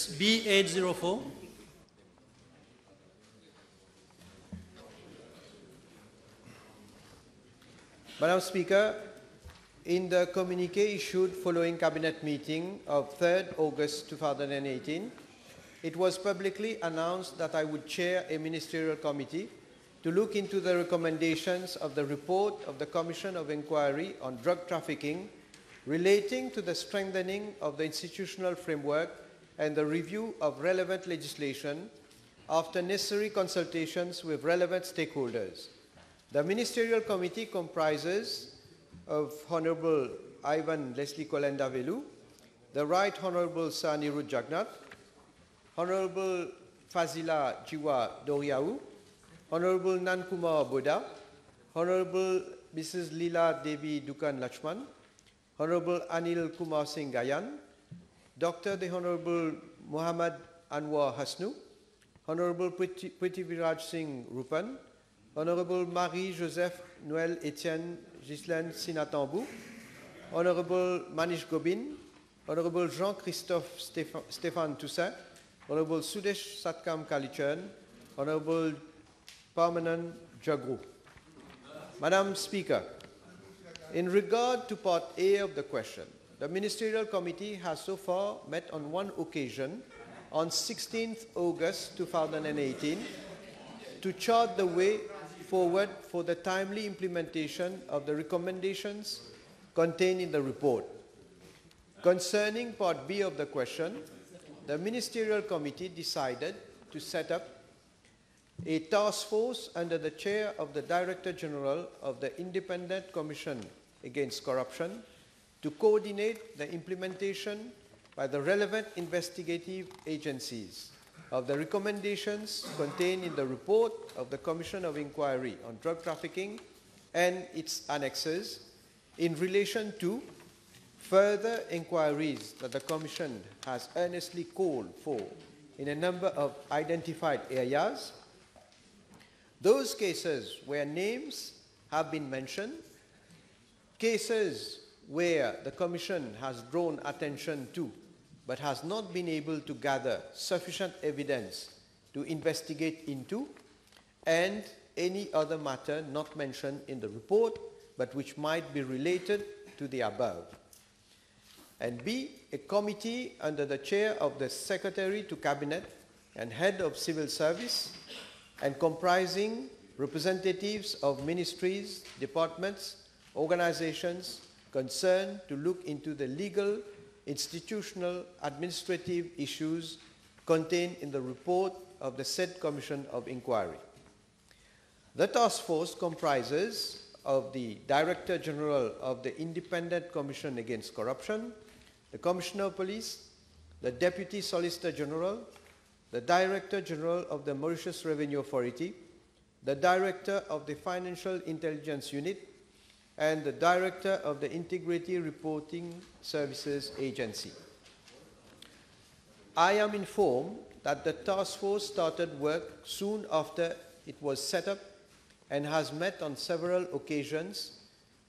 B804. Madam Speaker, in the communiqué issued following Cabinet meeting of 3rd August 2018, it was publicly announced that I would chair a ministerial committee to look into the recommendations of the report of the Commission of Inquiry on Drug Trafficking relating to the strengthening of the institutional framework and the review of relevant legislation after necessary consultations with relevant stakeholders. The Ministerial Committee comprises of Honorable Ivan Leslie Kolenda Velu, the Right Honorable Sir Anirudh Jugnauth, Honorable Fazila Jiwa Doriaou, Honorable Nankumar Boda, Honorable Mrs. Leela Devi Dukan Lachman, Honorable Anil Kumar Singh Gayan, Dr. the Honorable Muhammad Anwar Hasnu, Honorable Prithviraj Singh Rupan, Honorable Marie-Joseph Noël Etienne Ghislaine Sinatambou, Honorable Manish Gobin, Honorable Jean-Christophe Stéphane Toussaint, Honorable Sudesh Satkam Kalichern, Honorable Parmanand Jagru. Madam Speaker, in regard to Part A of the question, the Ministerial Committee has so far met on one occasion on 16th August 2018 to chart the way forward for the timely implementation of the recommendations contained in the report. Concerning Part B of the question, the Ministerial Committee decided to set up a task force under the chair of the Director General of the Independent Commission Against Corruption to coordinate the implementation by the relevant investigative agencies of the recommendations contained in the report of the Commission of Inquiry on Drug Trafficking and its annexes in relation to further inquiries that the Commission has earnestly called for in a number of identified areas, those cases where names have been mentioned, cases where the Commission has drawn attention to but has not been able to gather sufficient evidence to investigate into, and any other matter not mentioned in the report but which might be related to the above. And B, a committee under the chair of the Secretary to Cabinet and Head of Civil Service and comprising representatives of ministries, departments, organizations concerned to look into the legal, institutional, administrative issues contained in the report of the said Commission of Inquiry. The task force comprises of the Director General of the Independent Commission Against Corruption, the Commissioner of Police, the Deputy Solicitor General, the Director General of the Mauritius Revenue Authority, the Director of the Financial Intelligence Unit, and the Director of the Integrity Reporting Services Agency. I am informed that the task force started work soon after it was set up and has met on several occasions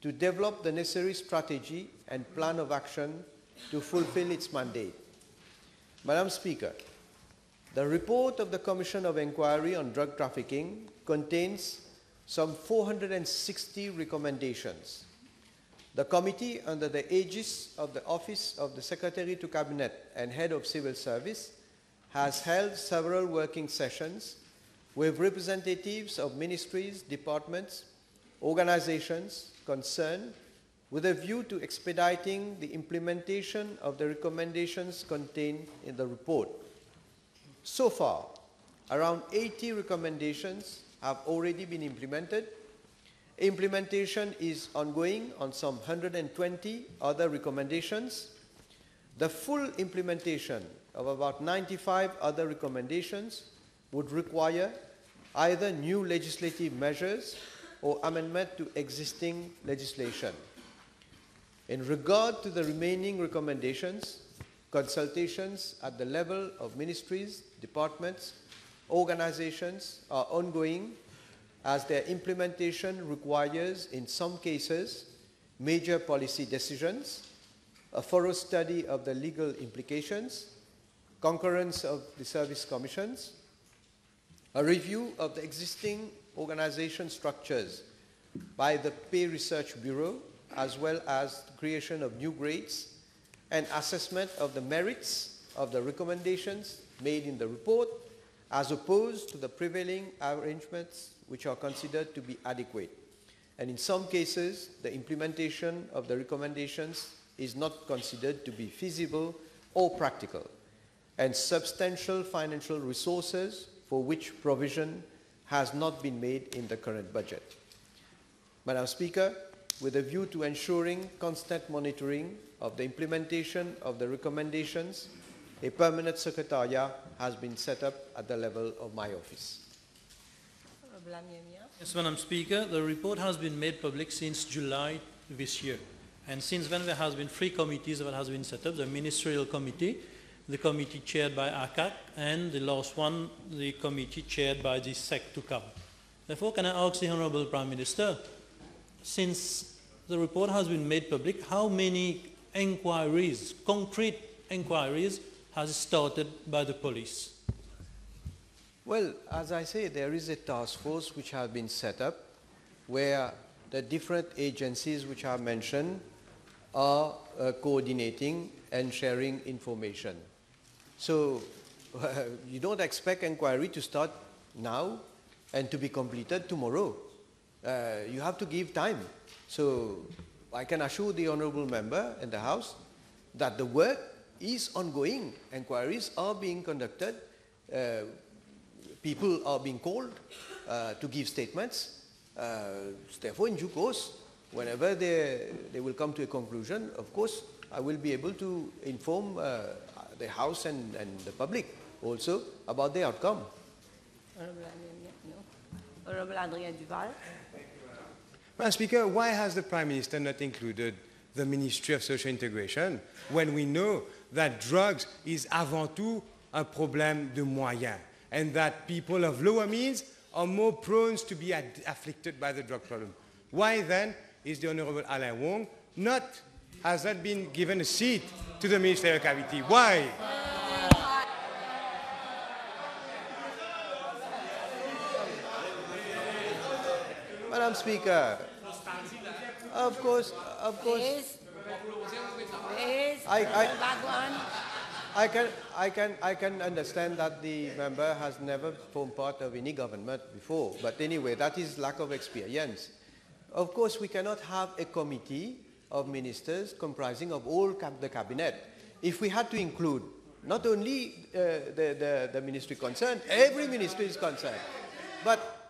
to develop the necessary strategy and plan of action to fulfill its mandate. Madam Speaker, the report of the Commission of Inquiry on Drug Trafficking contains some 460 recommendations. The committee, under the aegis of the Office of the Secretary to Cabinet and Head of Civil Service, has held several working sessions with representatives of ministries, departments, organizations concerned with a view to expediting the implementation of the recommendations contained in the report. So far, around 80 recommendations have already been implemented. Implementation is ongoing on some 120 other recommendations. The full implementation of about 95 other recommendations would require either new legislative measures or amendment to existing legislation. In regard to the remaining recommendations, consultations at the level of ministries, departments, organizations are ongoing as their implementation requires, in some cases, major policy decisions, a thorough study of the legal implications, concurrence of the service commissions, a review of the existing organization structures by the Pay Research Bureau, as well as the creation of new grades, and assessment of the merits of the recommendations made in the report, as opposed to the prevailing arrangements which are considered to be adequate. And in some cases, the implementation of the recommendations is not considered to be feasible or practical, and substantial financial resources for which provision has not been made in the current budget. Madam Speaker, with a view to ensuring constant monitoring of the implementation of the recommendations, a permanent secretariat has been set up at the level of my office. Yes, Madam Speaker, the report has been made public since July this year. And since then there has been 3 committees that has been set up, the ministerial committee, the committee chaired by ACAC, and the last one, the committee chaired by the SEC to come. Therefore, can I ask the Honourable Prime Minister, since the report has been made public, how many inquiries, concrete inquiries, has started by the police? Well, as I say, there is a task force which has been set up where the different agencies which are mentioned are coordinating and sharing information. So you don't expect inquiry to start now and to be completed tomorrow. You have to give time. So I can assure the Honourable Member in the House that the work is ongoing. Inquiries are being conducted. People are being called to give statements. Therefore, in due course, whenever they will come to a conclusion, of course, I will be able to inform the House and the public also about the outcome. Honourable Adrien Duval. Madam Speaker, why has the Prime Minister not included the Ministry of Social Integration when we know that drugs is avant tout un problème de moyens and that people of lower means are more prone to be afflicted by the drug problem? Why then is the Honourable Alain Wong has not been given a seat to the ministerial cavity? Why? Madam Speaker, of course, I can understand that the member has never formed part of any government before, but anyway, that is lack of experience. Of course, we cannot have a committee of ministers comprising of all the cabinet. If we had to include not only the ministry concerned, every ministry is concerned. But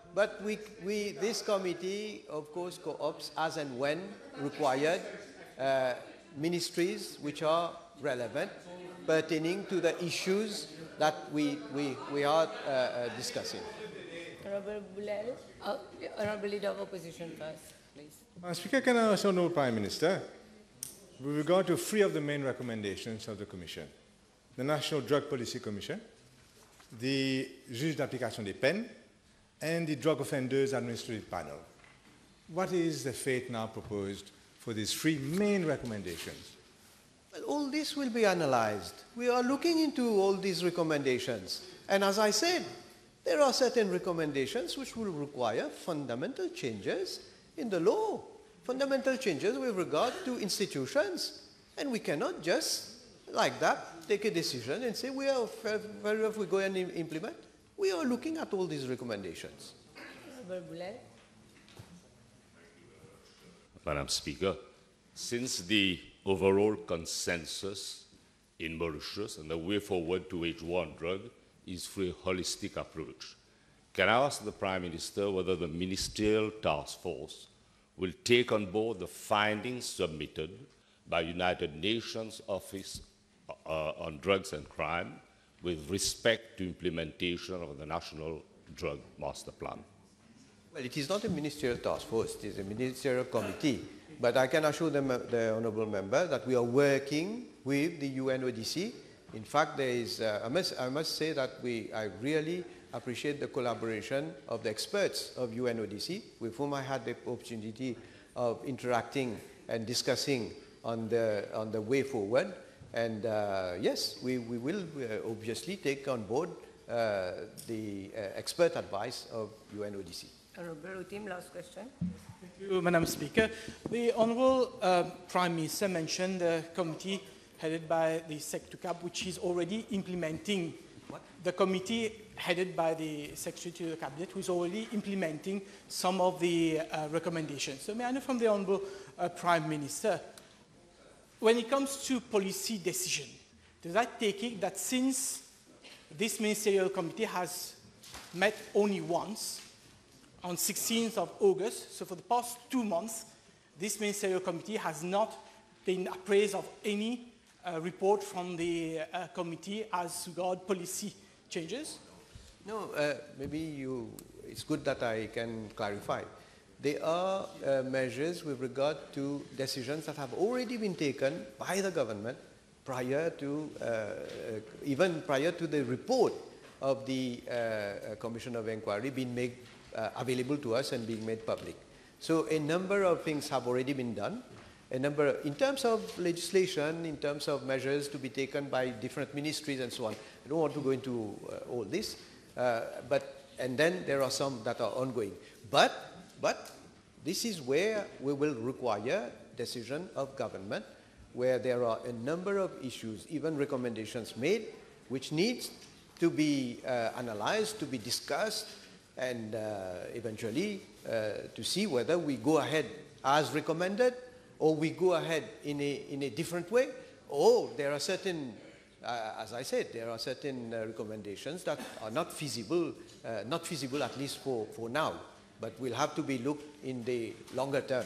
this committee, of course, co-opts as and when required ministries which are relevant, pertaining to the issues that we are discussing. Honourable Boulel, Honourable Leader of Opposition first, please. Speaker, can I also know, Prime Minister, with regard to 3 of the main recommendations of the Commission, the National Drug Policy Commission, the Juge d'application des peines, and the Drug Offenders Administrative Panel. What is the fate now proposed for these 3 main recommendations? Well, all this will be analyzed. We are looking into all these recommendations. And as I said, there are certain recommendations which will require fundamental changes in the law, fundamental changes with regard to institutions. And we cannot just, like that, take a decision and say, we are very if we go and implement. We are looking at all these recommendations. Madam Speaker, since the overall consensus in Mauritius and the way forward to wage war on drug is through a holistic approach, can I ask the Prime Minister whether the ministerial task force will take on board the findings submitted by United Nations Office on Drugs and Crime with respect to implementation of the National Drug Master Plan? Well, it is not a ministerial task force, it is a ministerial committee. But I can assure the Honourable Member that we are working with the UNODC. In fact, there is, I must say that I really appreciate the collaboration of the experts of UNODC, with whom I had the opportunity of interacting and discussing on the way forward. And yes, we will obviously take on board the expert advice of UNODC. Honorable Utim, last question. Thank you, Madam Speaker. The Honourable Prime Minister mentioned the committee headed by the Secretary to CAB, which is already implementing. What? The committee headed by the Secretary to the Cabinet, who is already implementing some of the recommendations. So may I know from the Honourable Prime Minister, when it comes to policy decision, does that take it that since this ministerial committee has met only once, on 16th of August, so for the past 2 months, this ministerial committee has not been appraised of any report from the committee as regards policy changes? No, maybe it's good that I can clarify. There are measures with regard to decisions that have already been taken by the government prior to, even prior to the report of the Commission of Inquiry being made available to us and being made public. So a number of things have already been done. In terms of legislation, in terms of measures to be taken by different ministries and so on. I don't want to go into all this, and then there are some that are ongoing. But this is where we will require decision of government, where there are a number of issues, even recommendations made, which needs to be analyzed, to be discussed, and eventually to see whether we go ahead as recommended, or we go ahead in a different way, or there are certain, as I said, there are certain recommendations that are not feasible at least for now, but will have to be looked in the longer term.